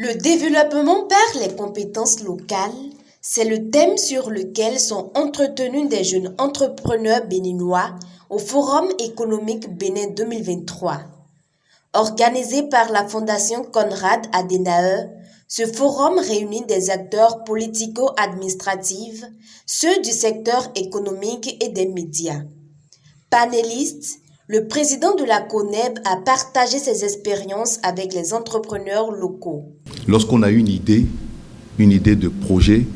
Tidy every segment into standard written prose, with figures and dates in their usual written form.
Le développement par les compétences locales, c'est le thème sur lequel sont entretenus des jeunes entrepreneurs béninois au Forum économique Bénin 2023. Organisé par la Fondation Konrad Adenauer, ce forum réunit des acteurs politico-administratifs, ceux du secteur économique et des médias. Panélistes, le président de la CONEB a partagé ses expériences avec les entrepreneurs locaux. Lorsqu'on a une idée de projet,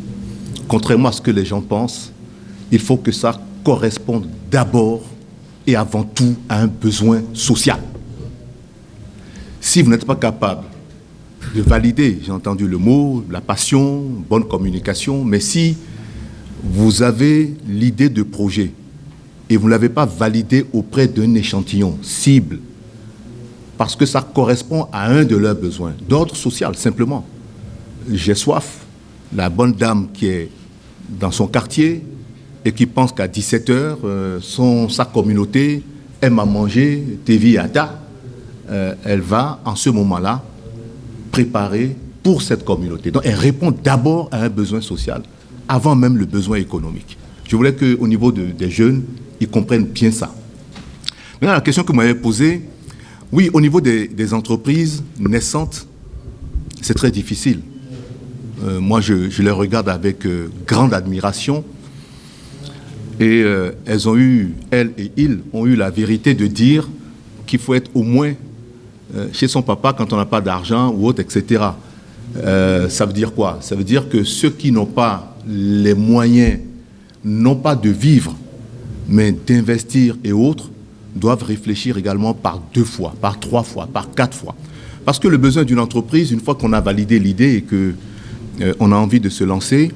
contrairement à ce que les gens pensent, il faut que ça corresponde d'abord et avant tout à un besoin social. Si vous n'êtes pas capable de valider, j'ai entendu le mot, la passion, bonne communication, mais si vous avez l'idée de projet et vous ne l'avez pas validée auprès d'un échantillon cible, parce que ça correspond à un de leurs besoins, d'ordre social simplement. J'ai soif, la bonne dame qui est dans son quartier et qui pense qu'à 17h, sa communauté aime à manger teviada, elle va en ce moment-là préparer pour cette communauté. Donc elle répond d'abord à un besoin social, avant même le besoin économique. Je voulais qu'au niveau des jeunes, ils comprennent bien ça. Maintenant, la question que vous m'avez posée, oui, au niveau des entreprises naissantes, c'est très difficile. Moi, je les regarde avec grande admiration. Et elles et ils ont eu la vérité de dire qu'il faut être au moins chez son papa quand on n'a pas d'argent ou autre, etc. Ça veut dire quoi? Ça veut dire que ceux qui n'ont pas les moyens, non pas de vivre, mais d'investir et autres, doivent réfléchir également par 2 fois, par 3 fois, par 4 fois. Parce que le besoin d'une entreprise, une fois qu'on a validé l'idée et qu'on a envie de se lancer,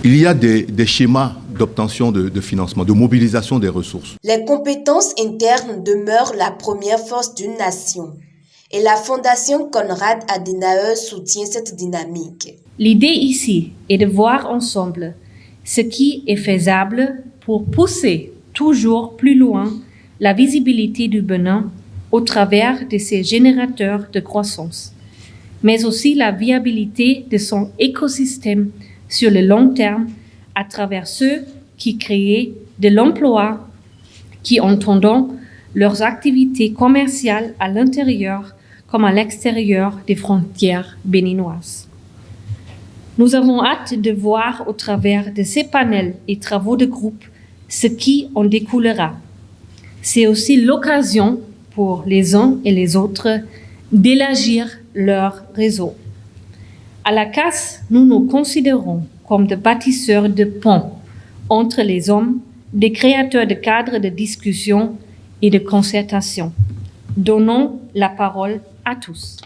il y a des schémas d'obtention de financement, de mobilisation des ressources. Les compétences internes demeurent la première force d'une nation. Et la Fondation Konrad Adenauer soutient cette dynamique. L'idée ici est de voir ensemble ce qui est faisable pour pousser toujours plus loin la visibilité du Bénin au travers de ses générateurs de croissance, mais aussi la viabilité de son écosystème sur le long terme à travers ceux qui créent de l'emploi, qui entendent leurs activités commerciales à l'intérieur comme à l'extérieur des frontières béninoises. Nous avons hâte de voir au travers de ces panels et travaux de groupe ce qui en découlera. C'est aussi l'occasion pour les uns et les autres d'élargir leur réseau. À la CAS, nous nous considérons comme des bâtisseurs de ponts entre les hommes, des créateurs de cadres de discussion et de concertation. Donnons la parole à tous,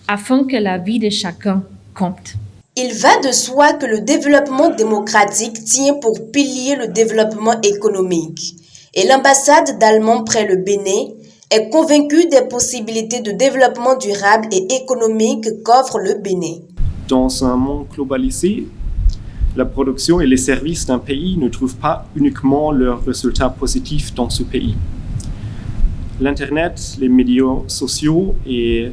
afin que la vie de chacun compte. Il va de soi que le développement démocratique tient pour pilier le développement économique. Et l'ambassade d'Allemagne près le Bénin est convaincue des possibilités de développement durable et économique qu'offre le Bénin. Dans un monde globalisé, la production et les services d'un pays ne trouvent pas uniquement leurs résultats positifs dans ce pays. L'Internet, les médias sociaux et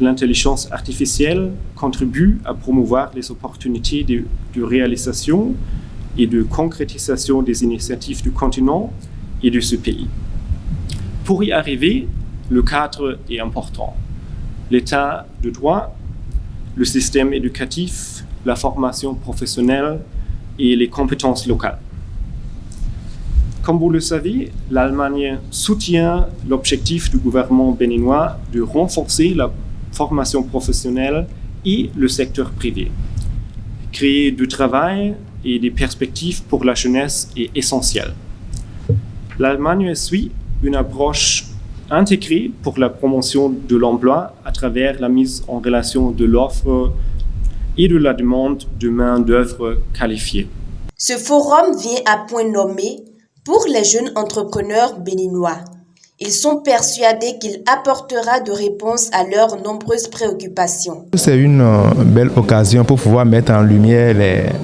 l'intelligence artificielle contribuent à promouvoir les opportunités de réalisation et de concrétisation des initiatives du continent et de ce pays. Pour y arriver, le cadre est important. L'état de droit, le système éducatif, la formation professionnelle et les compétences locales. Comme vous le savez, l'Allemagne soutient l'objectif du gouvernement béninois de renforcer la formation professionnelle et le secteur privé. Créer du travail et des perspectives pour la jeunesse est essentiel. L'Allemagne suit une approche intégrée pour la promotion de l'emploi à travers la mise en relation de l'offre et de la demande de main-d'œuvre qualifiée. Ce forum vient à point nommé pour les jeunes entrepreneurs béninois. Ils sont persuadés qu'il apportera de réponses à leurs nombreuses préoccupations. C'est une belle occasion pour pouvoir mettre en lumière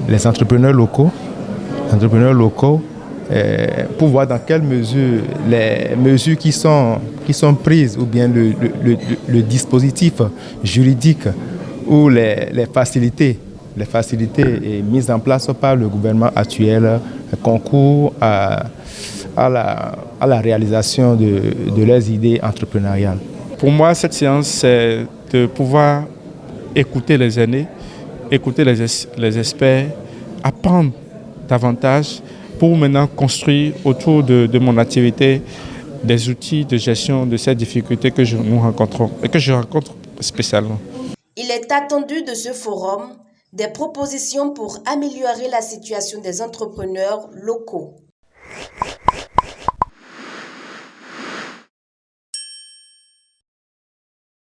les entrepreneurs locaux pour voir dans quelle mesure les mesures qui sont prises ou bien le dispositif juridique ou les facilités mises en place par le gouvernement actuel concourent à la réalisation de leurs idées entrepreneuriales. Pour moi, cette séance, c'est de pouvoir écouter les aînés, écouter les experts, apprendre davantage pour maintenant construire autour de mon activité des outils de gestion de ces difficultés que nous rencontrons et que je rencontre spécialement. Il est attendu de ce forum des propositions pour améliorer la situation des entrepreneurs locaux.